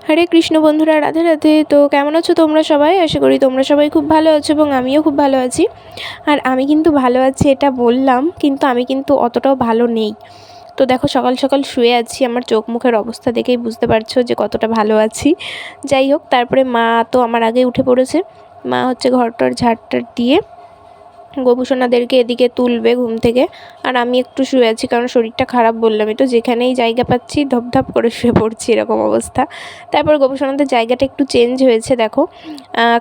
হরে কৃষ্ণ বন্ধুরা, রাধে রাধে। তো কেমন আছো তোমরা সবাই? আশা করি তোমরা সবাই খুব ভালো আছো এবং আমিও খুব ভালো আছি। আর আমি কিন্তু ভালো আছি এটা বললাম, কিন্তু আমি কিন্তু অতটাও ভালো নেই। তো দেখো, সকাল সকাল শুয়ে আছি, আমার চোখ মুখের অবস্থা দেখেই বুঝতে পারছো যে কতটা ভালো আছি। যাই হোক, তারপরে মা তো আমার আগে উঠে পড়েছে। মা হচ্ছে ঘরটার ঝাড়টার দিয়ে গোপুসোনাদেরকে এদিকে তুলবে ঘুম থেকে। আর আমি একটু শুয়ে আছি, কারণ শরীরটা খারাপ বললামই তো, যেখানেই জায়গা পাচ্ছি ধপধপ করে শুয়ে পড়ছি, এরকম অবস্থা। তারপর গোপুসোনাদের জায়গাটা একটু চেঞ্জ হয়েছে, দেখো।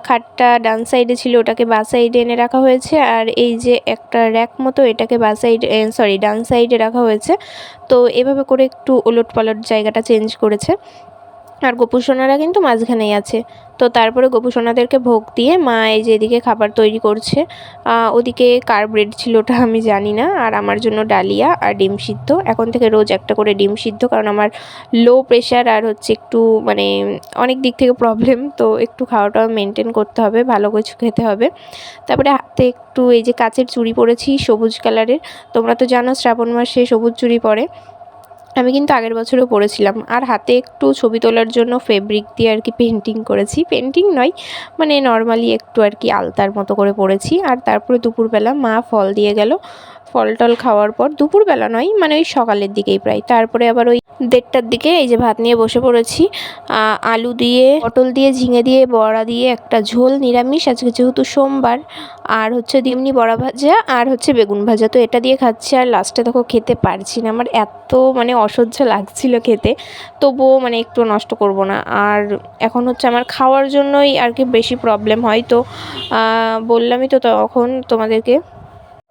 খাটটা ডান সাইডে ছিল, ওটাকে বাঁ সাইডে এনে রাখা হয়েছে। আর এই যে একটা র্যাক মতো, এটাকে বাঁ সাইডে ডান সাইডে রাখা হয়েছে। তো এভাবে করে একটু ওলট পালট জায়গাটা চেঞ্জ করেছে। আর গোপুসোনারা কিন্তু মাঝখানেই আছে। তো তারপরে গোপুসোনাদেরকে ভোগ দিয়ে মা এই যে এদিকে খাবার তৈরি করছে। ওদিকে কার ব্রেড ছিল ওটা আমি জানি না। আর আমার জন্য ডালিয়া আর ডিম সিদ্ধ। এখন থেকে রোজ একটা করে ডিম সিদ্ধ, কারণ আমার লো প্রেশার আর হচ্ছে একটু মানে অনেক দিক থেকে প্রবলেম, তো একটু খাওয়াটাও মেনটেন করতে হবে, ভালো কিছু খেতে হবে। তারপরে হাতে একটু এই যে কাচের চুড়ি পরেছি সবুজ কালারের। তোমরা তো জানো শ্রাবণ মাসে সবুজ চুড়ি পরে। আমি কিন্তু আগের বছরও পড়েছিলাম। আর হাতে একটু ছবি তোলার জন্য ফেব্রিক দিয়ে আর কি পেন্টিং করেছি, পেন্টিং নয় মানে নর্মালি একটু আর কি আলতার মতো করে পড়েছি। আর তারপরে দুপুরবেলা মা ফল দিয়ে গেল। ফল টল খাওয়ার পর, দুপুরবেলা নয় মানে ওই সকালের দিকেই প্রায়, তারপরে আবার ওই 1:30টার দিকে এই যে ভাত নিয়ে বসে পড়েছি। আলু দিয়ে, পটল দিয়ে, ঝিঙে দিয়ে, বড়া দিয়ে একটা ঝোল, নিরামিষ আজকে যেহেতু সোমবার। আর হচ্ছে এমনি বড়া ভাজা আর হচ্ছে বেগুন ভাজা, তো এটা দিয়ে খাচ্ছি। আর লাস্টে দেখো খেতে পারছি না, আমার এত মানে অসহ্য লাগছিল খেতে, তবুও মানে একটু নষ্ট করব না। আর এখন হচ্ছে আমার খাওয়ার জন্যই আর কি বেশি প্রবলেম হয়। তো বললামই তো তখন তোমাদেরকে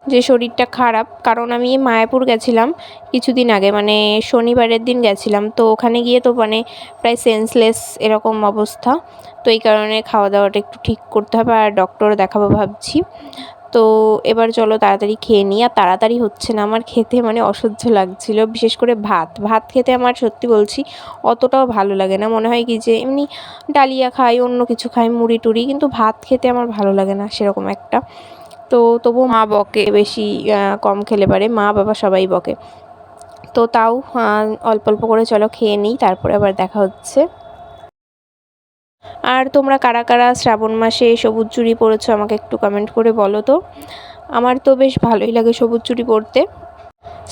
যে শরীরটা খারাপ, কারণ আমি মায়াপুর গেছিলাম কিছুদিন আগে, মানে শনিবারের দিন গেছিলাম। তো ওখানে গিয়ে তো মানে প্রায় সেন্সলেস এরকম অবস্থা। তো এই কারণে খাওয়া দাওয়াটা একটু ঠিক করতে হবে, আর ডক্টর দেখাবো ভাবছি। তো এবার চলো তাড়াতাড়ি খেয়ে নিই। আর তাড়াতাড়ি হচ্ছে না আমার খেতে, মানে অসহ্য লাগছিল। বিশেষ করে ভাত ভাত খেতে আমার সত্যি বলছি অতটাও ভালো লাগে না। মনে হয় কি যে এমনি ডালিয়া খাই, অন্য কিছু খাই, মুড়ি টুড়ি, কিন্তু ভাত খেতে আমার ভালো লাগে না সেরকম একটা। তো তবুও মা বকে বেশি, কম খেলে পারে, মা বাবা সবাই বকে। তো তাও অল্প অল্প করে চলো খেয়ে নিই, তারপরে আবার দেখা হচ্ছে। আর তোমরা কারা কারা শ্রাবণ মাসে সবুজ চুড়ি পরেছো আমাকে একটু কমেন্ট করে বলো তো। আমার তো বেশ ভালোই লাগে সবুজ চুড়ি পরতে।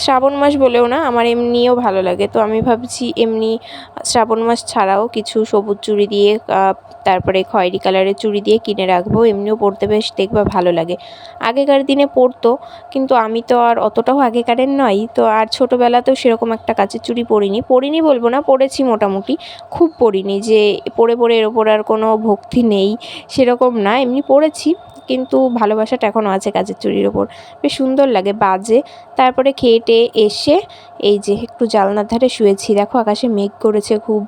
শ্রাবণ মাস বলেও না, আমার এমনিও ভালো লাগে। তো আমি ভাবছি এমনি শ্রাবণ মাস ছাড়াও কিছু সবুজ চুড়ি দিয়ে, তারপরে খয়েরি কালারের চুড়ি দিয়ে কিনে রাখবো, এমনিও পরতে বেশ দেখবা ভালো লাগে। আগেকার দিনে পরতো, কিন্তু আমি তো আর অতটাও আগেকারের নয়। তো আর ছোটোবেলাতেও সেরকম একটা কাচের চুড়ি পরিনি বলবো না, পরেছি মোটামুটি, খুব পরিনি যে পরে পরে এর ওপর আর কোনো ভক্তি নেই সেরকম না, এমনি পরেছি। কিন্তু ভালোবাসাটা এখনও আছে কাচের চুড়ির ওপর, বেশ সুন্দর লাগে বাজে। তারপরে খেয়ে টেয়ে এসে এই যে একটু জানলার ধারে শুয়েছি, দেখো আকাশে মেঘ করেছে খুব।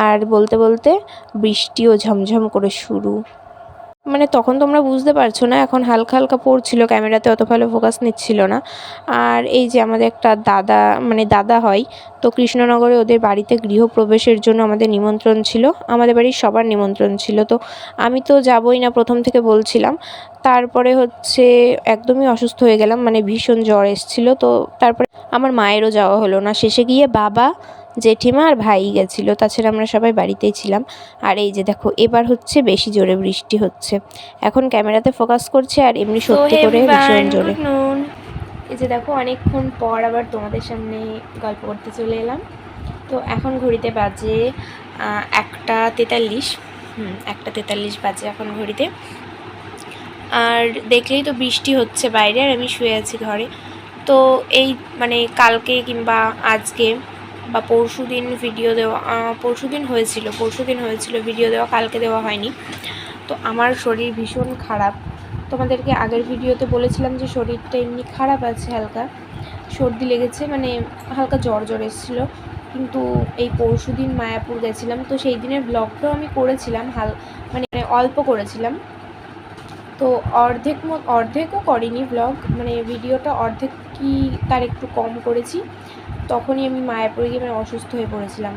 আর বলতে বলতে বৃষ্টিও ঝমঝম করে শুরু। মানে তখন তোমরা বুঝতে পারছো না, এখন হালকা হালকা পড়ছিল, ক্যামেরাতে অত ভালো ফোকাস নিচ্ছিল না। আর এই যে আমাদের একটা দাদা, মানে দাদা হয়, তো কৃষ্ণনগরে ওদের বাড়িতে গৃহপ্রবেশের জন্য আমাদের নিমন্ত্রণ ছিল, আমাদের বাড়ির সবার নিমন্ত্রণ ছিল। তো আমি তো যাবই না, প্রথম থেকে বলছিলাম। তারপরে হচ্ছে একদমই অসুস্থ হয়ে গেলাম, মানে ভীষণ জ্বর এসেছিলো। তো তারপরে আমার মায়েরও যাওয়া হলো না, শেষে গিয়ে বাবা, জেঠিমা আর ভাই গেছিলো, তাছাড়া আমরা সবাই বাড়িতেই ছিলাম। আর এই যে দেখো এবার হচ্ছে বেশি জোরে বৃষ্টি হচ্ছে, এখন ক্যামেরাতে ফোকাস করছে আর এমনি সত্যি করে ভীষণ জোরে। এই যে দেখো অনেকক্ষণ পর আবার তোমাদের সামনে গল্প করতে চলে এলাম। তো এখন ঘড়িতে বাজে 1:43। 1:43 বাজে এখন ঘড়িতে। আর দেখলেই তো বৃষ্টি হচ্ছে বাইরে, আর আমি শুয়ে আছি ঘরে। তো এই মানে কালকে কিংবা আজকে বা পরশুদিন ভিডিও দেওয়া, পরশুদিন হয়েছিল ভিডিও দেওয়া, কালকে দেওয়া হয়নি। তো আমার শরীর ভীষণ খারাপ। তোমাদেরকে আগের ভিডিওতে বলেছিলাম যে শরীরটা এমনি খারাপ আছে, হালকা সর্দি লেগেছে, মানে হালকা জ্বর এসেছিলো। কিন্তু এই পরশুদিন মায়াপুর গেছিলাম, তো সেই দিনের ব্লগটাও আমি করেছিলাম, মানে অল্প করেছিলাম। তো অর্ধেকও করিনি ব্লগ, মানে ভিডিওটা অর্ধেক কি তার একটু কম করেছি। তখনই আমি মায়াপুরে গিয়ে মানে অসুস্থ হয়ে পড়েছিলাম,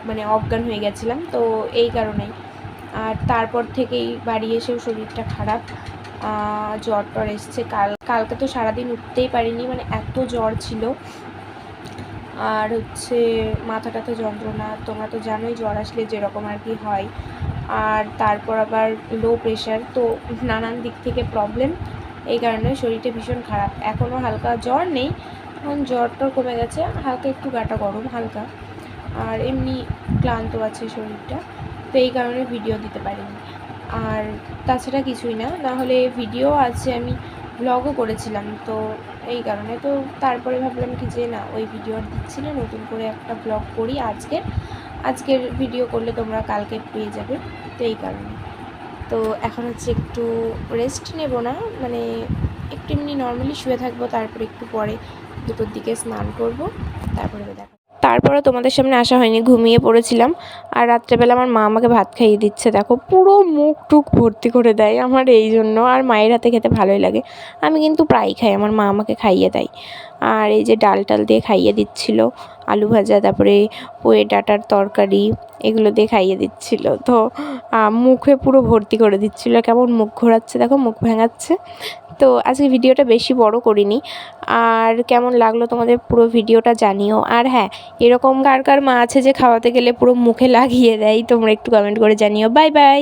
মানে অজ্ঞান হয়ে গেছিলাম, তো এই কারণেই। আর তারপর থেকেই বাড়ি এসেও শরীরটা খারাপ, জ্বর টর এসছে। কালকে তো সারাদিন উঠতেই পারিনি, মানে এত জ্বর ছিল। আর হচ্ছে মাথা টাথা যন্ত্রণা, তোমরা তো জানোই জ্বর আসলে যেরকম আর কি হয়। আর তারপর আবার লো প্রেশার, তো নানান দিক থেকে প্রবলেম, এই কারণে শরীরটা ভীষণ খারাপ। এখনও হালকা জ্বর নেই, এখন জ্বরটা কমে গেছে, হালকা একটু গাটা গরম হালকা, আর এমনি ক্লান্ত আছে শরীরটা, তো এই কারণে ভিডিও দিতে পারিনি। আর তাছাড়া কিছুই না, না হলে ভিডিও আছে, আমি ব্লগও করেছিলাম, তো এই কারণে। তো তারপরে ভাবলাম কি যে না, ওই ভিডিও আর দিচ্ছি না, নতুন করে একটা ব্লগ করি আজকের ভিডিও করলে তোমরা কালকে পেয়ে যাবে, তো এই কারণে। তো এখন হচ্ছে একটু রেস্ট নেব না, মানে একটু এমনি নর্মালি শুয়ে থাকবো, তারপরে একটু পরে 2টোর দিকে স্নান করব, তারপরে তারপরে তোমাদের সামনে আসা হয়নি, ঘুমিয়ে পড়েছিলাম। আর রাত্রেবেলা আমার মা আমাকে ভাত খাইয়ে দিচ্ছে, দেখো পুরো মুখ টুক ভর্তি করে দেয় আমার, এই জন্য। আর মায়ের হাতে খেতে ভালোই লাগে, আমি কিন্তু প্রায়ই খাই, আমার মা আমাকে খাইয়ে দেয়। আর এই যে ডাল টাল দিয়ে খাইয়ে দিচ্ছিল, আলু ভাজা, তারপরে পোয়ে ডাঁটার তরকারি, এগুলো দিয়ে খাইয়ে দিচ্ছিল। তো মুখে পুরো ভর্তি করে দিচ্ছিল, কেমন মুখ ঘোরাচ্ছে দেখো, মুখ ভেঙাচ্ছে। তো আজকে ভিডিওটা বেশি বড় করিনি। আর কেমন লাগলো তোমাদের পুরো ভিডিওটা জানিও। আর হ্যাঁ, এরকম কার কার মা আছে যে খাওয়াতে গেলে পুরো মুখে লাগিয়ে দেয়, তোমরা একটু কমেন্ট করে জানিও। Bye bye.